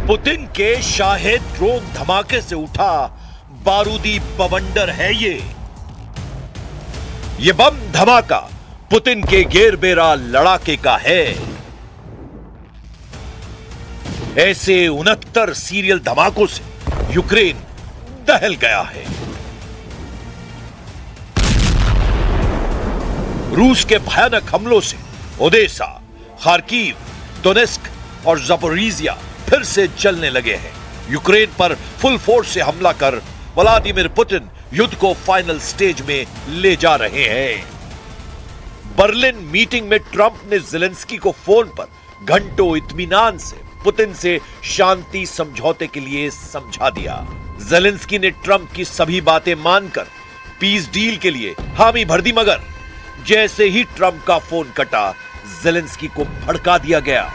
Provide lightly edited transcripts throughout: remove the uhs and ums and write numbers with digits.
Putin के Shahid drone धमाके से उठा बारूदी बवंडर है ये बम धमाका पुतिन के गेरबेरा लड़ाके का है। ऐसे 69 सीरियल धमाकों से यूक्रेन दहल गया है। रूस के भयानक हमलों से ओडेसा, खार्किव, डोनेस्क और ज़पोरिजिया फिर से चलने लगे हैं। यूक्रेन पर फुल फोर्स से हमला कर व्लादिमीर पुतिन युद्ध को फाइनल स्टेज में ले जा रहे हैं। बर्लिन मीटिंग में ट्रंप ने ज़ेलेंस्की को फोन पर घंटों इत्मीनान से पुतिन से शांति समझौते के लिए समझा दिया। ज़ेलेंस्की ने ट्रंप की सभी बातें मानकर पीस डील के लिए हामी भर दी, मगर जैसे ही ट्रंप का फोन कटा ज़ेलेंस्की को भड़का दिया गया।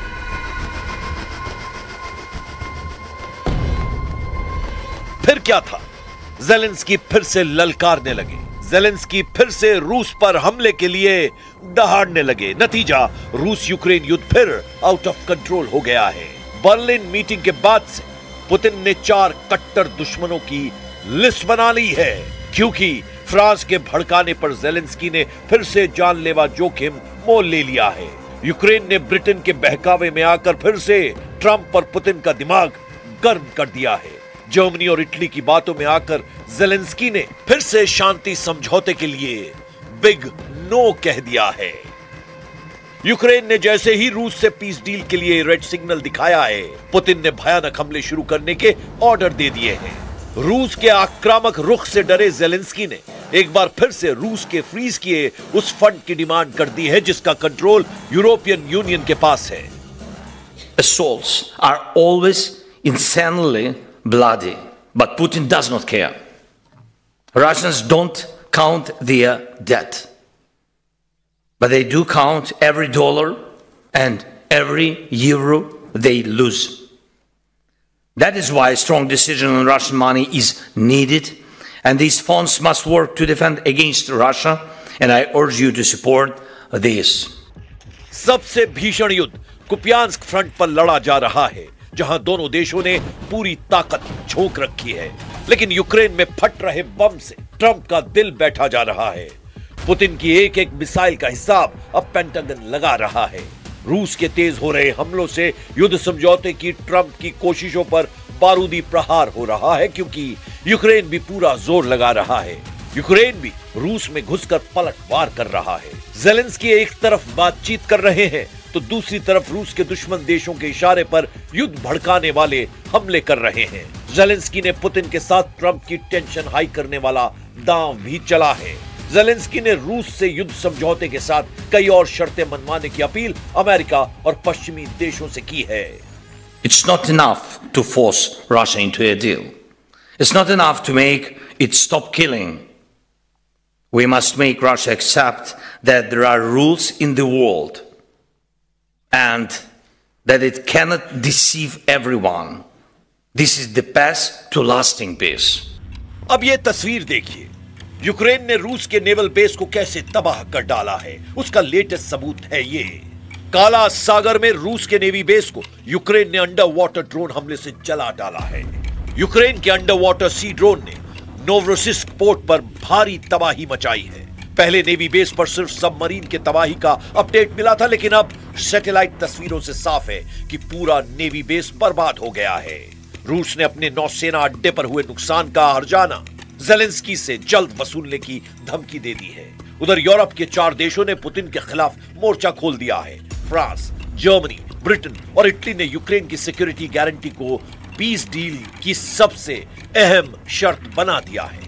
फिर क्या था, ज़ेलेंस्की फिर से ललकारने लगे। ज़ेलेंस्की फिर से रूस पर हमले के लिए दहाड़ने लगे। नतीजा, रूस यूक्रेन युद्ध फिर आउट ऑफ कंट्रोल हो गया है। बर्लिन मीटिंग के बाद से पुतिन ने 4 कट्टर दुश्मनों की लिस्ट बना ली है, क्योंकि फ्रांस के भड़काने पर ज़ेलेंस्की ने फिर से जानलेवा जोखिम मोल ले लिया है। यूक्रेन ने ब्रिटेन के बहकावे में आकर फिर से ट्रंप और पुतिन का दिमाग गर्म कर दिया है। जर्मनी और इटली की बातों में आकर ज़ेलेंस्की ने फिर से शांति समझौते के लिए बिग नो कह दिया है। यूक्रेन ने जैसे ही रूस से पीस डील के लिए रेड सिग्नल दिखाया है, पुतिन ने भयानक हमले शुरू करने के ऑर्डर दे दिए हैं। रूस के आक्रामक रुख से डरे ज़ेलेंस्की ने एक बार फिर से रूस के फ्रीज किए उस फंड की डिमांड कर दी है जिसका कंट्रोल यूरोपियन यूनियन के पास है। Assaults are always insanely bloody, but Putin does not care. Russians don't count their debt, but they do count every dollar and every euro they lose. That is why a strong decision on Russian money is needed, and these funds must work to defend against Russia, and I urge you to support this. सबसे भीषण युद्ध Kupiansk front पर लड़ा जा रहा है, जहां दोनों देशों ने पूरी ताकत झोंक रखी है। लेकिन यूक्रेन में फट रहे बम से ट्रंप का दिल बैठा जा रहा है। पुतिन की एक एक मिसाइल का हिसाब अब पेंटागन लगा रहा है। रूस के तेज हो रहे हमलों से युद्ध समझौते की ट्रंप की कोशिशों पर बारूदी प्रहार हो रहा है, क्योंकि यूक्रेन भी पूरा जोर लगा रहा है। यूक्रेन भी रूस में घुसकर पलटवार कर रहा है। ज़ेलेंस्की एक तरफ बातचीत कर रहे हैं तो दूसरी तरफ रूस के दुश्मन देशों के इशारे पर युद्ध भड़काने वाले हमले कर रहे हैं। ज़ेलेंस्की ने पुतिन के साथ ट्रंप की टेंशन हाई करने वाला दांव भी चला है। ज़ेलेंस्की ने रूस से युद्ध समझौते के साथ कई और शर्तें मनवाने की अपील अमेरिका और पश्चिमी देशों से की है। It's not enough to force Russia into a deal. It's not enough to make it stop killing. We must make Russia accept that there are rules in the world and that it cannot deceive everyone. This is the path to lasting peace. अब ये तस्वीर देखिए, Ukraine ने रूस के naval base को कैसे तबाह कर डाला है। उसका लेटेस्ट सबूत है ये। काला सागर में रूस के नेवी बेस को यूक्रेन ने अंडर वाटर ड्रोन हमले से जला डाला है। यूक्रेन के अंडर वाटर सी ड्रोन ने नोवरोसिस्क पोर्ट पर भारी तबाही मचाई है। पहले नेवी बेस पर सिर्फ सबमरीन के तबाही का अपडेट मिला था, लेकिन अब सैटेलाइट तस्वीरों से साफ है कि पूरा नेवी बेस बर्बाद हो गया है। रूस ने अपने नौसेना अड्डे पर हुए नुकसान का हर्जाना ज़ेलेंस्की से जल्द वसूलने की धमकी दे दी है। उधर यूरोप के 4 देशों ने पुतिन के खिलाफ मोर्चा खोल दिया है। फ्रांस, जर्मनी, ब्रिटेन और इटली ने यूक्रेन की सिक्योरिटी गारंटी को पीस डील की सबसे अहम शर्त बना दिया है।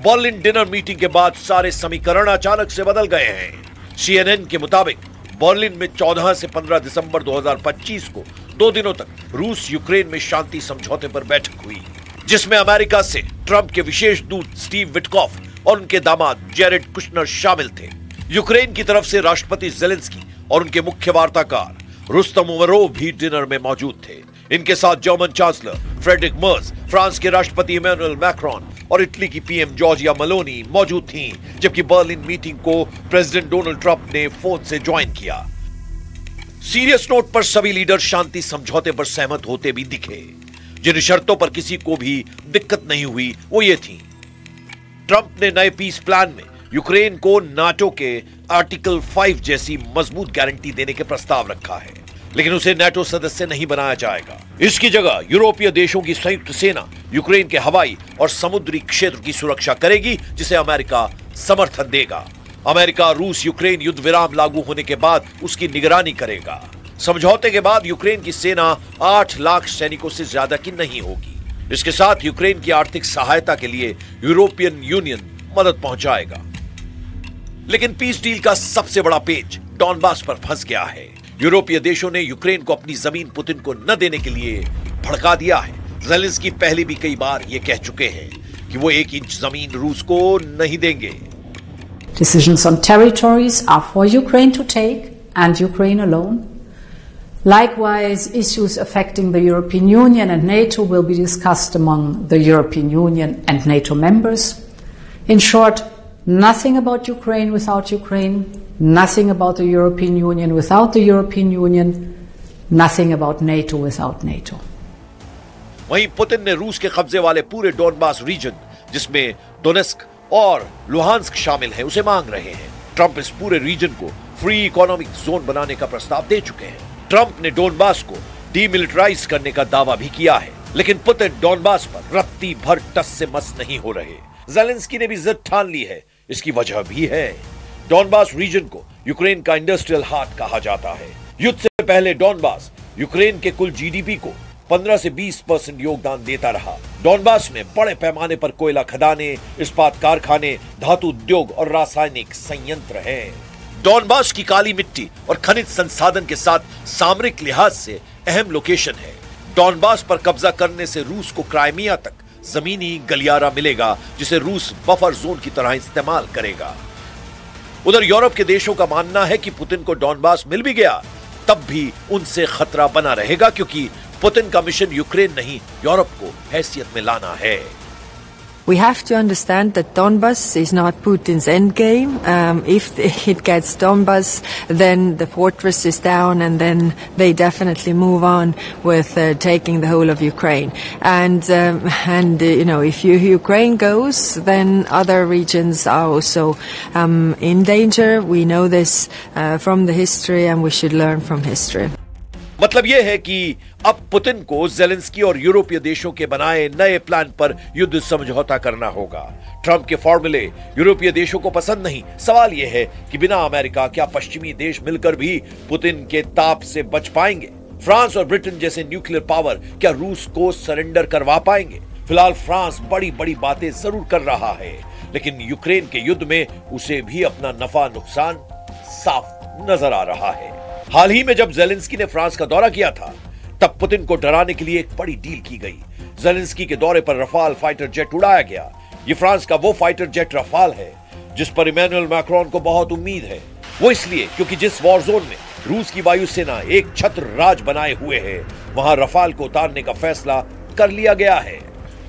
बर्लिन डिनर मीटिंग के बाद सारे समीकरण अचानक से बदल गए हैं। CNN के मुताबिक बर्लिन में 14 से 15 दिसंबर 2025 को 2 दिनों तक रूस यूक्रेन में शांति समझौते पर बैठक हुई, जिसमें अमेरिका से ट्रंप के विशेष दूत स्टीव विटकॉफ और उनके दामाद जेरेड कुशनर शामिल थे। यूक्रेन की तरफ से राष्ट्रपति ज़ेलेंस्की और उनके मुख्य वार्ताकार रुस्तम उमरोव भी डिनर में मौजूद थे। इनके साथ German chancellor Friedrich Merz, France के राष्ट्रपति इमैनुअल मैक्रोन और इटली की पीएम जॉर्जिया मेलोनी मौजूद थीं, जबकि बर्लिन मीटिंग को प्रेसिडेंट डोनाल्ड ट्रंप ने फोन से ज्वाइन किया। सीरियस नोट पर सभी लीडर शांति समझौते पर सहमत होते भी दिखे। जिन शर्तों पर किसी को भी दिक्कत नहीं हुई वो ये थी। ट्रंप ने नए पीस प्लान में यूक्रेन को नाटो के आर्टिकल 5 जैसी मजबूत गारंटी देने के प्रस्ताव रखा है, लेकिन उसे नाटो सदस्य नहीं बनाया जाएगा। इसकी जगह यूरोपीय देशों की संयुक्त सेना यूक्रेन के हवाई और समुद्री क्षेत्र की सुरक्षा करेगी, जिसे अमेरिका समर्थन देगा। अमेरिका रूस यूक्रेन युद्ध विराम लागू होने के बाद उसकी निगरानी करेगा। समझौते के बाद यूक्रेन की सेना 8 लाख सैनिकों से ज्यादा की नहीं होगी। इसके साथ यूक्रेन की आर्थिक सहायता के लिए यूरोपियन यूनियन मदद पहुंचाएगा। लेकिन पीस डील का सबसे बड़ा पेच डॉनबास पर फंस गया है। यूरोपीय देशों ने यूक्रेन को अपनी जमीन पुतिन को न देने के लिए भड़का दिया है। ज़ेलेंस्की पहले भी कई बार ये कह चुके हैं कि वो 1 इंच जमीन रूस को नहीं देंगे। Decisions on territories are for Ukraine to take and Ukraine alone. Likewise, issues affecting the European Union and NATO will be discussed among the European Union and NATO members. In short, nothing about Ukraine without Ukraine, nothing about the European Union without the European Union, nothing about NATO without NATO. वहीं Putin ने रूस के कब्जे वाले पूरे Donbas region, जिसमें Donetsk और Luhansk शामिल हैं, उसे मांग रहे हैं। ट्रंप इस पूरे रीजन को फ्री इकोनॉमिक जोन बनाने का प्रस्ताव दे चुके हैं। ट्रंप ने डोनबास को डीमिलिटराइज करने का दावा भी किया है, लेकिन पुतिन डोनबास पर रत्ती भर टस से मस नहीं हो रहे। ज़ेलेंस्की ने भी जिद ठान ली है। इसकी वजह भी है। डॉनबास रीजन को यूक्रेन का इंडस्ट्रियल हार्ट कहा जाता है। युद्ध से पहले डॉनबास यूक्रेन के कुल जीडीपी को 15 से 20% योगदान देता रहा। डॉनबास में बड़े पैमाने पर कोयला खदानें, इस्पात कारखाने, धातु उद्योग और रासायनिक संयंत्र हैं। डॉनबास की काली मिट्टी और खनिज संसाधन के साथ सामरिक लिहाज से अहम लोकेशन है। डॉनबास पर कब्जा करने से रूस को क्राइमिया तक जमीनी गलियारा मिलेगा, जिसे रूस बफर जोन की तरह इस्तेमाल करेगा। उधर यूरोप के देशों का मानना है कि पुतिन को डॉनबास मिल भी गया तब भी उनसे खतरा बना रहेगा, क्योंकि पुतिन का मिशन यूक्रेन नहीं, यूरोप को हैसियत में लाना है। We have to understand that Donbas is not Putin's endgame. If it gets Donbas, then the fortress is down, and then they definitely move on with taking the whole of Ukraine. And you know, if Ukraine goes, then other regions are also in danger. We know this from the history, and we should learn from history. मतलब यह है कि अब Putin को Zelensky और यूरोपीय देशों के बनाए नए प्लान पर युद्ध समझौता करना होगा। ट्रंप के फॉर्मूले यूरोपीय देशों को पसंद नहीं। सवाल यह है कि बिना अमेरिका क्या पश्चिमी देश मिलकर भी पुतिन के ताप से बच पाएंगे? फ्रांस और ब्रिटेन जैसे न्यूक्लियर पावर क्या रूस को सरेंडर करवा पाएंगे? फिलहाल फ्रांस बड़ी बड़ी बातें जरूर कर रहा है, लेकिन यूक्रेन के युद्ध में उसे भी अपना नफा नुकसान साफ नजर आ रहा है। हाल ही में जब ज़ेलेंस्की ने फ्रांस का दौरा किया था, तब पुतिन को डराने के लिए एक बड़ी डील की गई। ज़ेलेंस्की के दौरे पर रफाल फाइटर जेट उड़ाया गया। ये फ्रांस का वो फाइटर जेट रफाल है जिस पर इमैनुअल मैक्रोन को बहुत उम्मीद है। वो इसलिए क्योंकि जिस वॉर जोन में रूस की वायुसेना एक छत्र राज बनाए हुए है, वहां रफाल को उतारने का फैसला कर लिया गया है।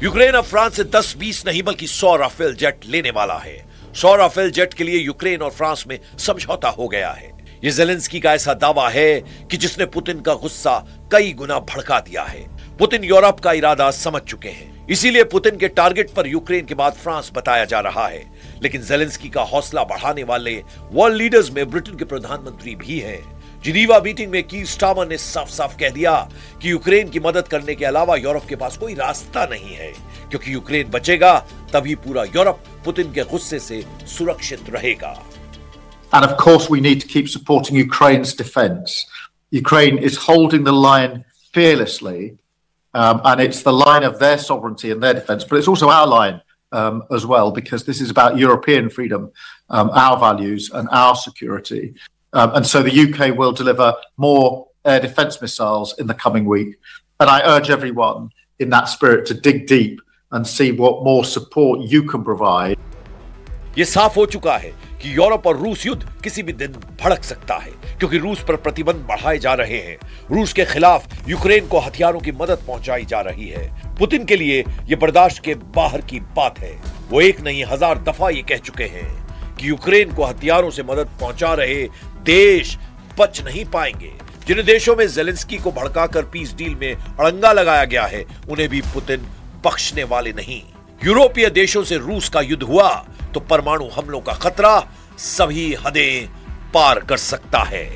यूक्रेन अब फ्रांस से 10-20 नहीं बल्कि 100 राफेल जेट लेने वाला है। 100 राफेल जेट के लिए यूक्रेन और फ्रांस में समझौता हो गया है। ये ज़ेलेंस्की का ऐसा दावा है कि जिसने पुतिन का गुस्सा कई गुना भड़का दिया है। पुतिन यूरोप का इरादा समझ चुके हैं, इसीलिए पुतिन के टारगेट पर यूक्रेन के बाद फ्रांस बताया जा रहा है। लेकिन ज़ेलेंस्की का हौसला बढ़ाने वाले वर्ल्ड लीडर्स में ब्रिटेन के प्रधानमंत्री भी हैं। जिनीवा मीटिंग में कीर स्टारमर ने साफ साफ कह दिया कि यूक्रेन की मदद करने के अलावा यूरोप के पास कोई रास्ता नहीं है, क्योंकि यूक्रेन बचेगा तभी पूरा यूरोप पुतिन के गुस्से से सुरक्षित रहेगा। And of course, we need to keep supporting Ukraine's defense. Ukraine is holding the line fearlessly, and it's the line of their sovereignty and their defense, but it's also our line as well, because this is about European freedom, our values and our security. And so the UK will deliver more air defense missiles in the coming week. And I urge everyone in that spirit to dig deep and see what more support you can provide. ये साफ हो चुका है कि Europe और रूस युद्ध किसी भी दिन भड़क सकता है, क्योंकि रूस पर प्रतिबंध बढ़ाए जा रहे हैं। रूस के खिलाफ यूक्रेन को हथियारों की मदद पहुंचाई जा रही है। पुतिन के लिए यह बर्दाश्त के बाहर की बात है। वो एक नहीं 1000 दफा ये कह चुके हैं कि यूक्रेन को हथियारों से मदद पहुंचा रहे देश बच नहीं पाएंगे। जिन देशों में जेलेंस्की को भड़काकर पीस डील में अड़ंगा लगाया गया है, उन्हें भी पुतिन बख्शने वाले नहीं। यूरोपीय देशों से रूस का युद्ध हुआ तो परमाणु हमलों का खतरा सभी हदें पार कर सकता है।